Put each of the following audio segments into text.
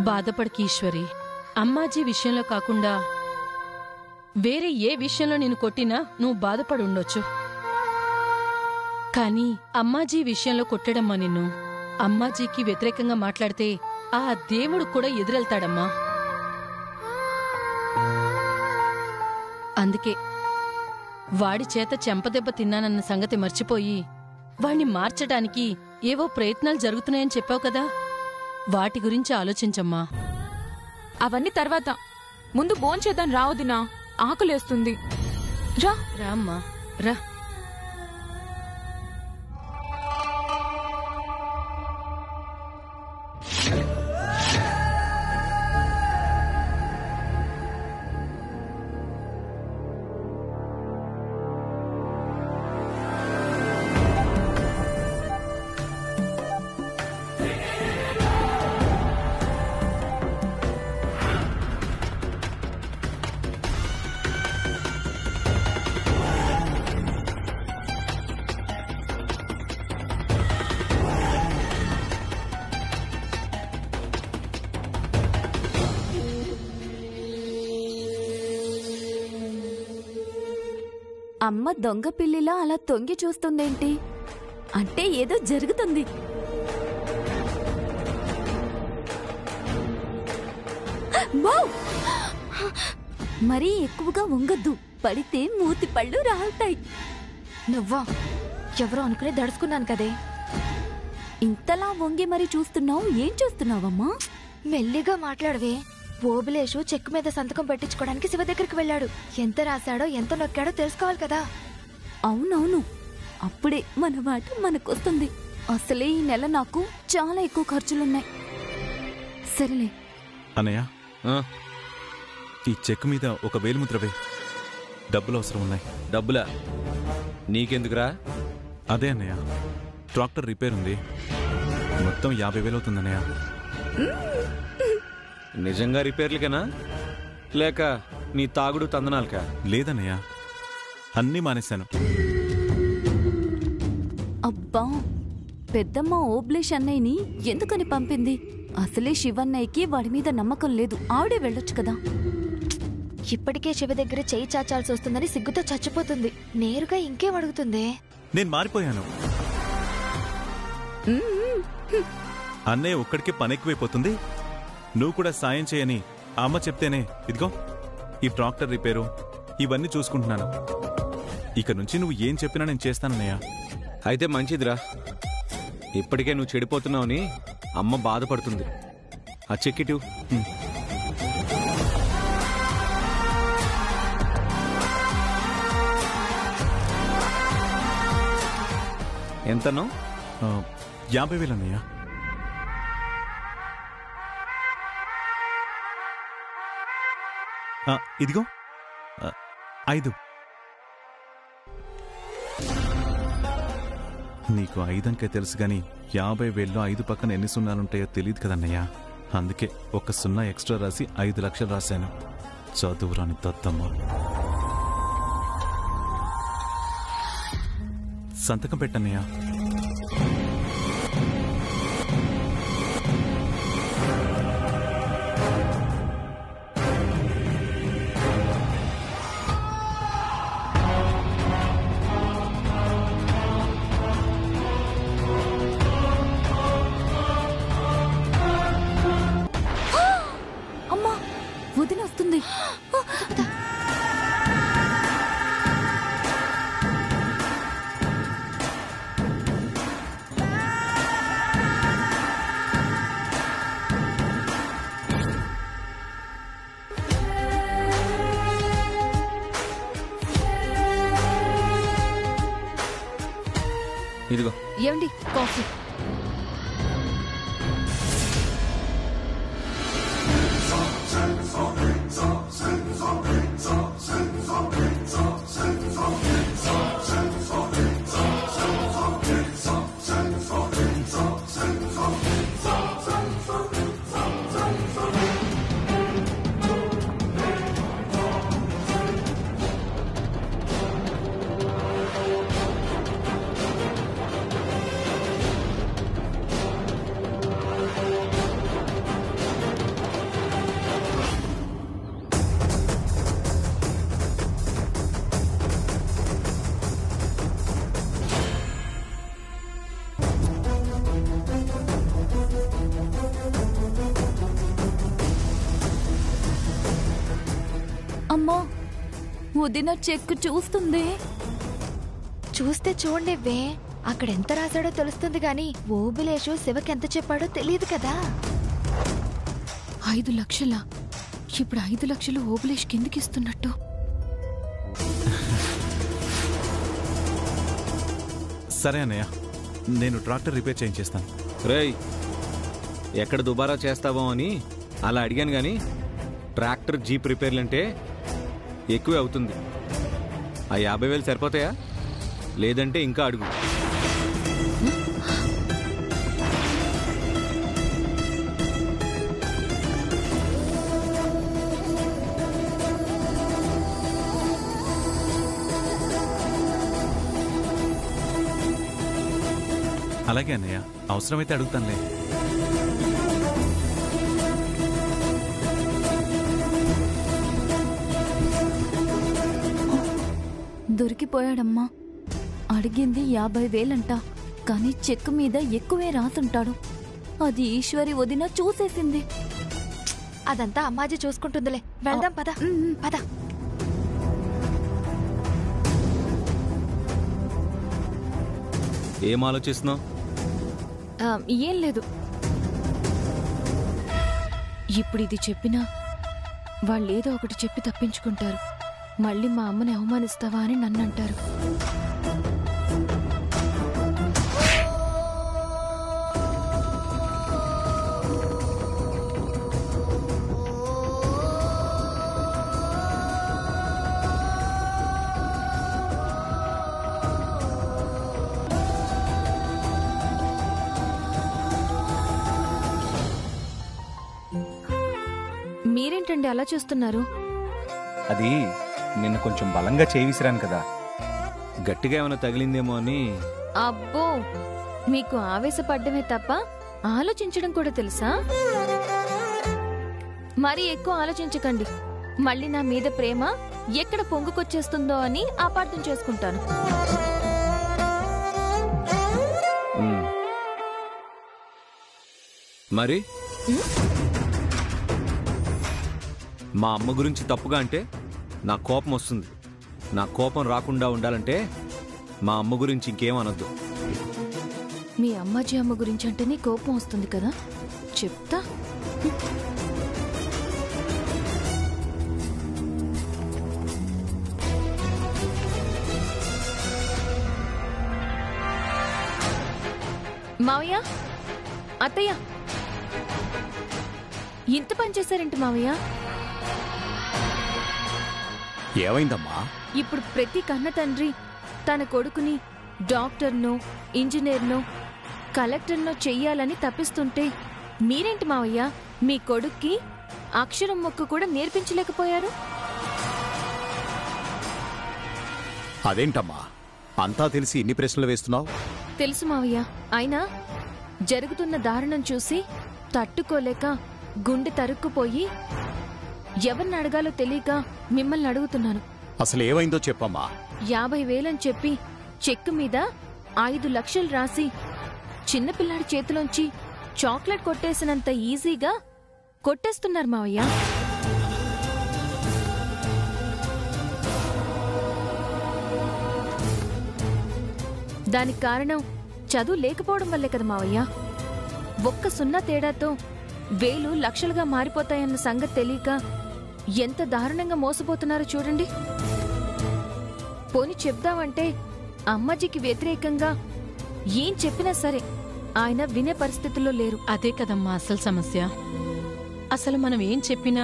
బాధపడకి ఈశ్వరి. అమ్మాజీ విషయంలో కాకుండా వేరే ఏ విషయంలో నేను కొట్టినా నువ్వు బాధపడి ఉండొచ్చు. కానీ అమ్మాజీ విషయంలో కొట్టడమ్మా నిన్ను. అమ్మాజీకి వ్యతిరేకంగా మాట్లాడితే ఆ దేవుడు కూడా ఎదురెళ్తాడమ్మా. అందుకే వాడి చేత చెంపదెబ్బ తిన్నానన్న సంగతి మర్చిపోయి వాణ్ణి మార్చడానికి ఏవో ప్రయత్నాలు జరుగుతున్నాయని చెప్పావు కదా, వాటి గురించి ఆలోచించమ్మా. అవన్నీ తర్వాత, ముందు భోంచేద్దాం రావదినా, ఆకలేస్తుంది. రా రామ్మా రా. అమ్మ దొంగ పిల్లిలా అలా తొంగి చూస్తుందేంటి? అంటే ఏదో జరుగుతుంది. మరీ ఎక్కువగా వంగద్దు, పడితే మూతి పళ్ళు రాలుతాయి. నువ్వా? ఎవరో అనుకుని దడుచుకున్నాను కదే. ఇంతలా వంగి మరీ చూస్తున్నావు, ఏం చూస్తున్నావమ్మా? మెల్లిగా మాట్లాడవే. ఓబులేషు చెక్కు మీద సంతకం పెట్టించుకోవడానికి శివ దగ్గరికి వెళ్ళాడు. ఎంత రాశాడో ఎంత నొక్కాడో తెలుసుకోవాలి కదా. అవునవును, అప్పుడే మన మాట మనకొస్తుంది. అసలే ఈ నెల నాకు చాలా ఎక్కువ ఖర్చులున్నాయి. సరేలే అన్నయ్య, ఈ చెక్ మీద ఒక వేలిముద్రవే. డబ్బులు అవసరం ఉన్నాయి. డబ్బులా? నీకెందుకురా? అదే అన్నయ్య, ట్రాక్టర్ రిపేర్ ఉంది, మొత్తం 50,000 అవుతుందన్నయ్య. నిజంగా రిపేర్లకేనా లేక నీ తాగుడు తందనాలకా? లేదన్నయ్య, అన్నీ మానేశాను. అబ్బా, పెద్దమ్మ ఓబ్లేష్ అన్నయ్యని ఎందుకని పంపింది? అసలే శివన్నయ్యకి వాడి మీద నమ్మకం లేదు, ఆవిడే వెళ్ళొచ్చు కదా. ఇప్పటికే శివ దగ్గర చెయ్యి చాచాల్సి వస్తుందని సిగ్గుతో చచ్చిపోతుంది. నేరుగా ఇంకేం అడుగుతుంది? నేను మారిపోయాను. అన్నయ్య ఒక్కడికి పని ఎక్కువైపోతుంది, నువ్వు కూడా సాయం చేయని అమ్మ చెప్తేనే ఇదిగో ఈ ట్రాక్టర్ రిపేరు ఇవన్నీ చూసుకుంటున్నాను. ఇక నుంచి నువ్వు ఏం చెప్పినా నేను చేస్తానన్నయ్య. అయితే మంచిదిరా. ఇప్పటికే నువ్వు చెడిపోతున్నావని అమ్మ బాధపడుతుంది. ఆ చెక్కిటు ఎంతనో? 50,000 అన్నయ్య. ఇదిగో 5. నీకు 5 అంకే తెలుసు గాని 50,000లో 5 పక్కన ఎన్ని సున్నాలుంటాయో తెలియదు కదన్నయ్య. అందుకే ఒక 0 ఎక్స్ట్రా రాసి 5 లక్షలు రాశాను. చదువురాని దద్దమ్మ. సంతకం పెట్టన్నయ్య. వదినొస్తుంది. ఇదిగో. ఏమండి కాఫీ? అమ్మా వదిన చెక్ చూస్తుంది. చూస్తే చూడండివే, అక్కడ ఎంత రాశాడో తెలుస్తుంది గాని ఓబులేషు శివకి ఎంత చెప్పాడో తెలియదు కదా. 5 లక్షలా? ఇప్పుడు 5 లక్షలు ఓబులేష్ కిందకి ఇస్తున్నట్టు? సరే అన్నయ్య, నేను ట్రాక్టర్ రిపేర్ చేయించేస్తాను. రేయ్, ఎక్కడ దుబారా చేస్తావో అని అలా అడిగాను గాని ట్రాక్టర్ జీప్ రిపేర్లంటే ఎక్కువే అవుతుంది. ఆ 50,000 సరిపోతాయా? లేదంటే ఇంకా అడుగు. అలాగే అన్నయ్య, అవసరమైతే అడుగుతానులే. దొరికిపోయాడమ్మా. అడిగింది 50,000 కానీ చెక్ మీద ఎక్కువే రాసుంటాడు. అది ఈశ్వరి వదిన చూసేసింది. అదంతా అమ్మాజీ చూసుకుంటుందిలే. వెళ్దాం పద. పద. ఏం ఆలోచిస్తున్నావు? ఏం లేదు. ఇప్పుడు ఇది చెప్పినా వాళ్ళేదో ఒకటి చెప్పి తప్పించుకుంటారు. మళ్ళీ మా అమ్మని అవమానిస్తావా అని నన్ను అంటారు. మీరేంటండి అలా చూస్తున్నారు? అది నిన్న కొంచెం బలంగా చేవిసిరాను కదా. గట్టిగా ఏమైనా తగిలిందేమో అని. అబ్బో, మీకు ఆవేశపడ్డమే తప్ప ఆలోచించడం కూడా తెలుసా? మరి ఎక్కువ ఆలోచించకండి. మళ్ళీ నా మీద ప్రేమ ఎక్కడ పొంగుకొచ్చేస్తుందో అని అపార్థం చేసుకుంటాను. మరి మా అమ్మ గురించి తప్పుగా అంటే నా కోపం వస్తుంది. నా కోపం రాకుండా ఉండాలంటే మా అమ్మ గురించి ఇంకేం అనొద్దు. మీ అమ్మాజీ అమ్మ గురించి అంటేనే కోపం వస్తుంది కదా, చెప్తా. మావయ్య, అత్తయ్య, ఇంత పని చేశారేంటి మావయ్య? ఏమైందమ్మా? ఇప్పుడు ప్రతి కన్న తండ్రి తన కొడుకుని డాక్టర్నో, ఇంజనీర్నో, కలెక్టర్నో చెయ్యాలని తప్పిస్తుంటే మీరేంటి మావయ్య మీ కొడుక్కి అక్షరం మొక్క కూడా నేర్పించలేకపోయారు? అదేంటమ్మా అంతా తెలిసి ఇన్ని ప్రశ్నలు వేస్తున్నావు? తెలుసు మావయ్య, అయినా జరుగుతున్న దారుణం చూసి తట్టుకోలేక గుండె తరుక్కుపోయి ఎవరిని అడగాలో తెలియక మిమ్మల్ని అడుగుతున్నాను. అసలు ఏమైందో చెప్పమ్మా. 50,000 అని చెప్పి చెక్కు మీద 5 లక్షలు రాసి చిన్నపిల్లాడి చేతిలోంచి చాక్లెట్ కొట్టేసినంత ఈజీగా కొట్టేస్తున్నారు మావయ్య. దానికి కారణం చదువు లేకపోవడం వల్లే కదా మావయ్య. ఒక్క 0 తేడాతో 1000 లక్షలుగా మారిపోతాయన్న సంగతి తెలియక ఎంత దారుణంగా మోసపోతున్నారో చూడండి. పోని చెప్దామంటే అమ్మాజీకి వ్యతిరేకంగా ఏం చెప్పినా సరే ఆయన వినే పరిస్థితుల్లో లేరు. అదే కదమ్మా అసలు సమస్య. అసలు మనం ఏం చెప్పినా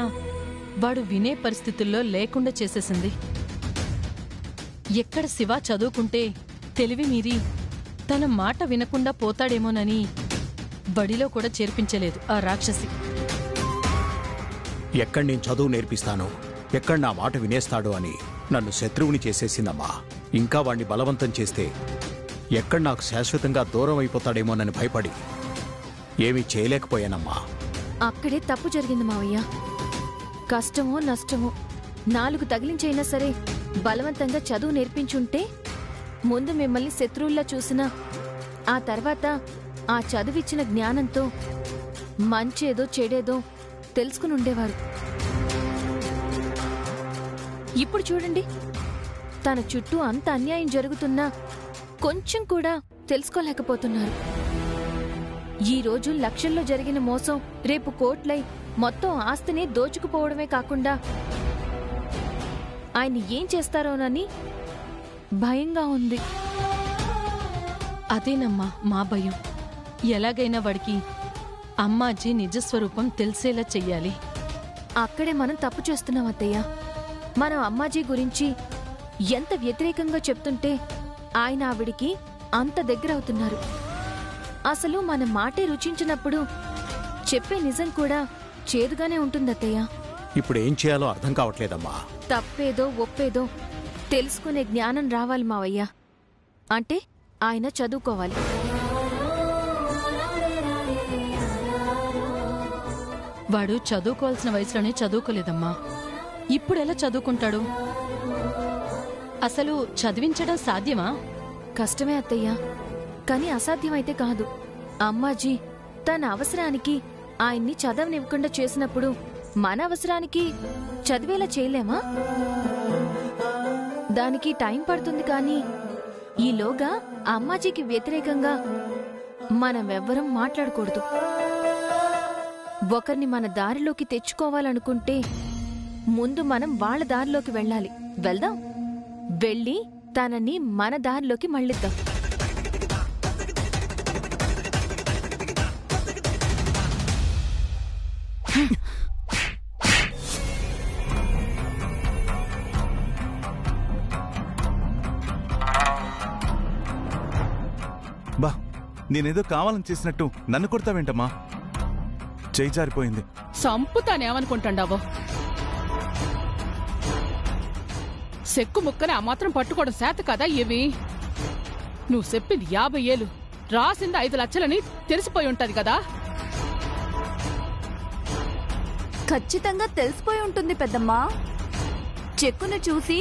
వాడు వినే పరిస్థితుల్లో లేకుండా చేసేసింది. ఎక్కడ శివ చదువుకుంటే తెలివి మీరి తన మాట వినకుండా పోతాడేమోనని బడిలో కూడా చేర్పించలేదు ఆ రాక్షసి. ఎక్కడి నేను చదువు నేర్పిస్తాను, ఎక్కడ నా మాట వినేస్తాడు అని నన్ను శత్రువుని చేసేసిందమ్మా. ఇంకా వాణ్ణి బలవంతం చేస్తే ఎక్కడ నాకు శాశ్వతంగా దూరం అయిపోతాడేమోనని భయపడి ఏమీ చేయలేకపోయానమ్మా. అక్కడే తప్పు జరిగింది మావయ్య. కష్టమో నష్టమో 4 తగిలించైనా సరే బలవంతంగా చదువు నేర్పించుంటే ముందు మిమ్మల్ని శత్రువుల్లా చూసినా ఆ తర్వాత ఆ చదువిచ్చిన జ్ఞానంతో మంచేదో చెడేదో తెలుసుకుని ఉండేవారు. ఇప్పుడు చూడండి, తన చుట్టూ అంత అన్యాయం జరుగుతున్నా కొంచెం కూడా తెలుసుకోలేకపోతున్నారు. ఈ రోజు లక్షల్లో జరిగిన మోసం రేపు కోట్లై మొత్తం ఆస్తిని దోచుకుపోవడమే కాకుండా ఆయన ఏం చేస్తారోనని భయంగా ఉంది. అదేనమ్మా మా భయం. ఎలాగైనా వాడికి అమ్మాజీ నిజస్వరూపం తెలిసేలా చెయ్యాలి. అక్కడే మనం తప్పు చేస్తున్నాం అత్తయ్య. మనం అమ్మాజీ గురించి ఎంత వ్యతిరేకంగా చెప్తుంటే ఆయన ఆవిడికి అంత దగ్గరవుతున్నారు. అసలు మన మాటే రుచించినప్పుడు చెప్పే నిజం కూడా చేదుగానే ఉంటుందత్తయ్య. ఇప్పుడు ఏం చేయాలో అర్థం కావట్లేదమ్మా. తప్పేదో ఒప్పేదో తెలుసుకునే జ్ఞానం రావాలి మావయ్య. అంటే ఆయన చదువుకోవాలి. వాడు చదువుకోవాల్సిన వయసులోనే చదువుకోలేదమ్మా. ఇప్పుడెలా చదువుకుంటాడు? అసలు చదివించడం సాధ్యమా? కష్టమే అత్తయ్య, కాని అసాధ్యమైతే కాదు. అమ్మాజీ తన అవసరానికి ఆయన్ని చదవనివ్వకుండా చేసినప్పుడు మన అవసరానికి చదివేలా చేయలేమా? దానికి టైం పడుతుంది. కానీ ఈలోగా అమ్మాజీకి వ్యతిరేకంగా మనమెవ్వరం మాట్లాడకూడదు. ఒకరిని మన దారిలోకి తెచ్చుకోవాలనుకుంటే ముందు మనం వాళ్ళ దారిలోకి వెళ్ళాలి. వెళ్దాం, వెళ్ళి తనని మన దారిలోకి మళ్ళిద్దాం. బా, నేనేదో కావాలని చేసినట్టు నన్ను కొడతావేంటమ్మా? చేయి జారిపోయింది. సంపుతానేమనుకుంటాండావో? సెక్కు ముక్కని ఆ మాత్రం పట్టుకోవడం శాత కదా ఇవి. నువ్వు చెప్పింది 50 ఏళ్ళు, రాసింది 5 లక్షలని తెలిసిపోయి ఉంటది కదా. ఖచ్చితంగా తెలిసిపోయి ఉంటుంది పెద్దమ్మా. చెక్కును చూసి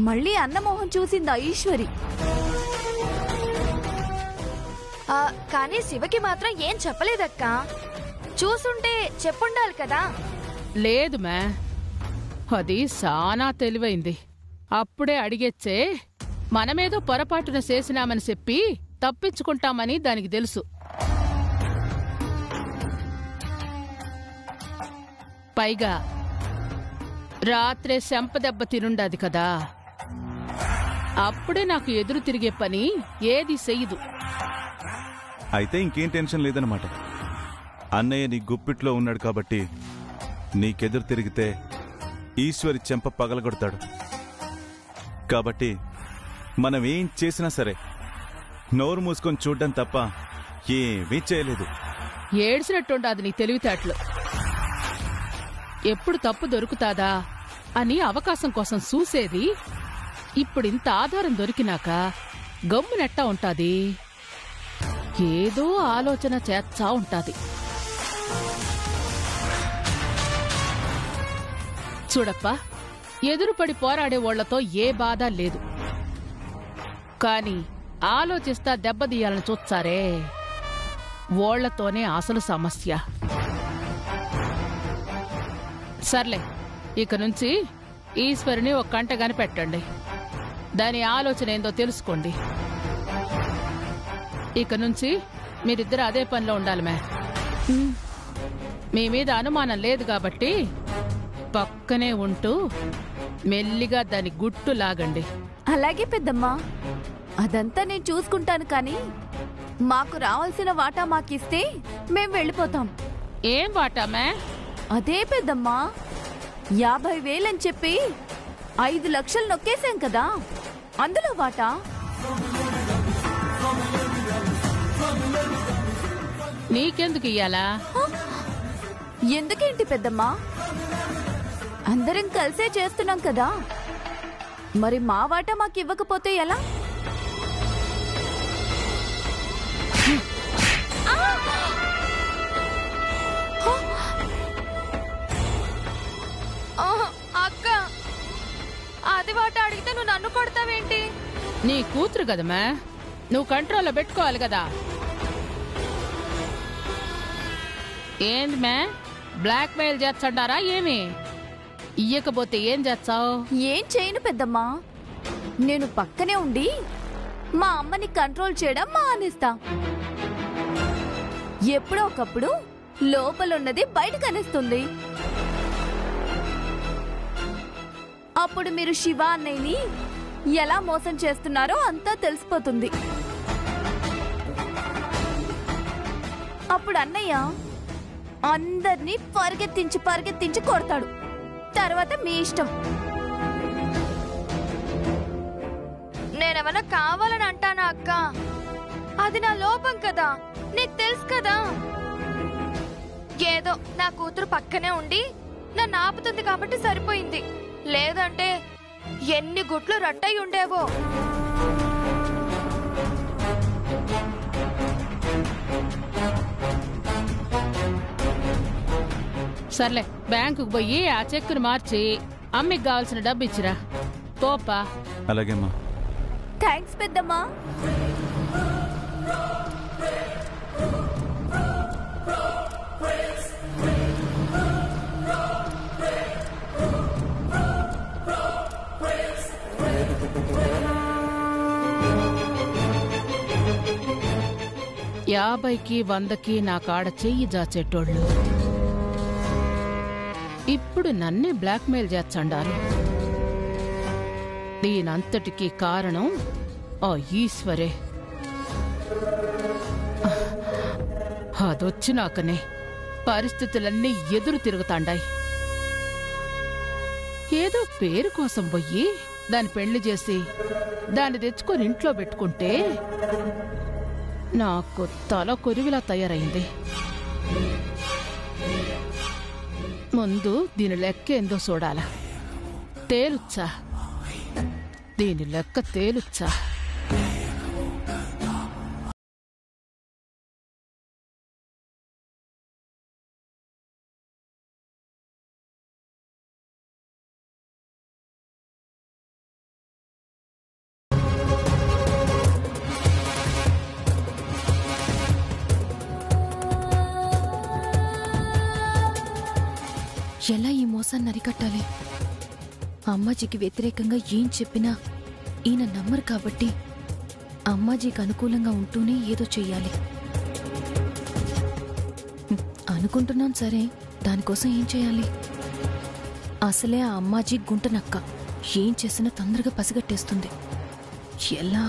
మళ్ళీ అన్నమోహం చూసింది ఈశ్వరి. కానీ శివకి మాత్రం ఏం చెప్పలేదక్క. చూసుంటే చెప్పుండాలి కదా. లేదు మే, అది సానా తెలివైంది. అప్పుడే అడిగెచ్చే మనమేదో పొరపాటున చేసినామని చెప్పి తప్పించుకుంటామని దానికి తెలుసు. పైగా రాత్రే చెంపదెబ్బ తినుండాది కదా. అప్పుడే నాకు ఎదురు తిరిగే పని ఏది చెయ్యదు. అయితే ఇంకేం టెన్షన్ లేదనమాట. అన్నయ్య నీ గుప్పిట్లో ఉన్నాడు కాబట్టి నీకెదురు తిరిగితే ఈశ్వరి చెంప పగలగొడతాడు. కాబట్టి మనం ఏం చేసినా సరే నోరు మూసుకొని చూడ్డం తప్ప ఏమీ చేయలేదు. ఏడ్చినట్టుండదు నీ తెలివితేటలు. ఎప్పుడు తప్పు దొరుకుతాదా అని అవకాశం కోసం చూసేది. ఇప్పుడింత ఆధారం దొరికినాక గమ్మునెట్టా ఉంటాది. ఏదో ఆలోచన చేస్తా ఉంటాది. చూడప్పా, ఎదురుపడి పోరాడేవాళ్లతో ఏ బాధ లేదు. కాని ఆలోచిస్తా దెబ్బతీయాలని చూస్తారే, వాళ్లతోనే అసలు సమస్య. సర్లే, ఇక నుంచి ఈశ్వరిని ఒక కంటగాని పెట్టండి. దాని ఆలోచన ఏందో తెలుసుకోండి. ఇక నుంచి మీరిద్దరు అదే పనిలో ఉండాలి. మీ మీద అనుమానం లేదు కాబట్టి పక్కనే ఉంటూ మెల్లిగా దాని గుట్టు లాగండి. అలాగే పెద్దమ్మా, అదంతా నేను చూసుకుంటాను. కానీ మాకు రావాల్సిన వాటా మాకిస్తే మేం వెళ్ళిపోతాం. ఏం వాటామే? అదే పెద్దమ్మా, 50,000 అని చెప్పి 5 లక్షలు నొక్కేశాం కదా, అందులో వాటా. నీకెందుకు ఇయ్యాలా? ఎందుకేంటి పెద్దమ్మా, అందరం కలిసే చేస్తున్నాం కదా. మరి మా వాటా మాకు ఇవ్వకపోతే ఎలా? అక్క, అది వాట అడిగితే నువ్వు నన్ను కొడతావేంటి? నీ కూతురు కదమ్మా, నువ్వు కంట్రోల్లో పెట్టుకోవాలి కదా. ఏంది మే, బ్లాక్ మెయిల్ చేస్తాడారా ఏమి? ఇయ్యకపోతే ఏం చేస్తావు? ఏం చేయను పెద్దమ్మా, నేను పక్కనే ఉండి మా అమ్మని కంట్రోల్ చేయడం మానేస్తా. ఎప్పుడో ఒకప్పుడు లోపలున్నది బయటకు అనేస్తుంది. అప్పుడు మీరు శివ అన్నయ్యని ఎలా మోసం చేస్తున్నారో అంతా తెలిసిపోతుంది. అప్పుడు అన్నయ్య అందర్నీ పరిగెత్తించి కొడతాడు. తర్వాత మీ ఇష్టం. నేనేమన్నా కావాలని అంటానా అక్క? అది నా లోపం కదా, నీకు తెలుసు కదా. ఏదో నా కూతురు పక్కనే ఉండి నన్ను ఆపుతుంది కాబట్టి సరిపోయింది. లేదంటే ఎన్ని గుట్లు రట్టయి ఉండేవో. సర్లే, బ్యాంకుకు పోయి ఆ చెక్కును మార్చి అమ్మికి కావాల్సిన డబ్బు ఇచ్చిరా పోపా. అలాగేమ్మా. థ్యాంక్స్ పెద్దమ్మా. యాభైకి 100కి నా కాడ చెయ్యి జాచేటోళ్ళు ఇప్పుడు నన్నే బ్లాక్మెయిల్ చేచ్చండారు. దీనంతటికీ కారణం ఆ ఈశ్వరే. అదొచ్చినాకనే పరిస్థితులన్నీ ఎదురు తిరుగుతాండాయి. ఏదో పేరు కోసం పోయి దాన్ని పెళ్లి చేసి దాన్ని తెచ్చుకొని ఇంట్లో పెట్టుకుంటే నాకు తల కొరివిలా తయారైంది. ముందు దీని లెక్క ఏందో చూడాలా, తేలుచ్చా, దీని లెక్క తేలుచ్చా. ఎలా ఈ మోసాన్ని అరికట్టాలి? అమ్మాజీకి వ్యతిరేకంగా ఏం చెప్పినా ఈయన నమ్మరు కాబట్టి అమ్మాజీకి అనుకూలంగా ఉంటూనే ఏదో చెయ్యాలి అనుకుంటున్నాం. సరే, దానికోసం ఏం చేయాలి? అసలే ఆ అమ్మాజీ గుంటనక్క, ఏం చేసినా తొందరగా పసిగట్టేస్తుంది. ఎలా?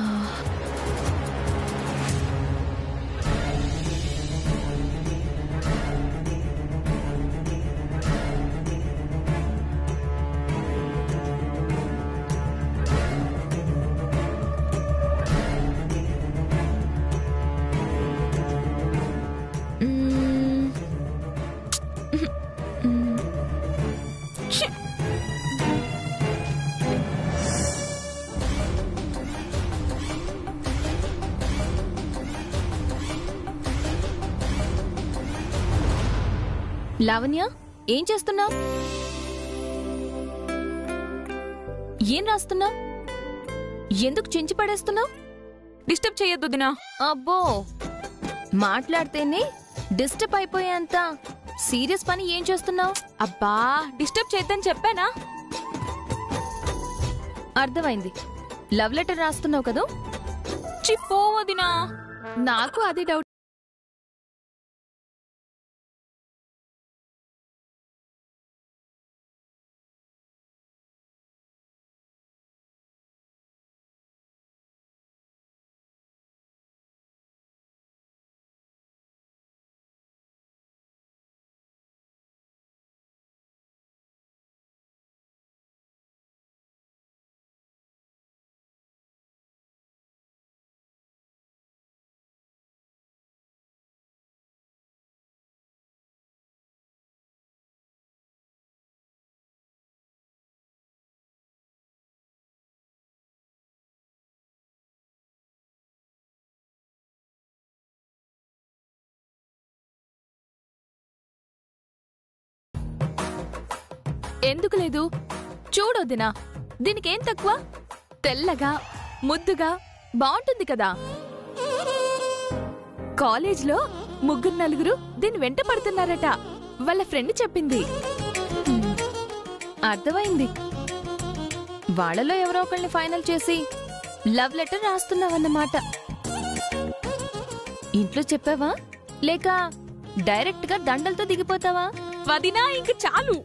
లావణ్య, ఏం చేస్తున్నావు? ఏం రాస్తున్నావు? ఎందుకు చించి పడేస్తున్నావు? డిస్టర్బ్ చేయొద్దు దినా. అబ్బో, మాట్లాడితేనే డిస్టర్బ్ అయిపోయేంత సీరియస్ పని ఏం చేస్తున్నావు? అబ్బా, డిస్టర్బ్ చేద్దని చెప్పానా? అర్థమైంది. లవ్ లెటర్ రాస్తున్నావు కదూ? చిపోవదినా. నాకు అది డౌట్. ఎందుకు లేదు? చూడొద్దినా, దీనికేం తక్కువ? తెల్లగా ముద్దుగా బాగుంటుంది కదా. కాలేజ్లో 3-4 దీని వెంట పడుతున్నారట. వాళ్ళ ఫ్రెండ్ చెప్పింది. అర్థమైంది. వాళ్ళలో ఎవరో ఒకళ్ళని ఫైనల్ చేసి లవ్ లెటర్ రాస్తున్నావన్నమాట. ఇంట్లో చెప్పావా లేక డైరెక్ట్ గా దండలతో దిగిపోతావా? వదినా ఇంక చాలు.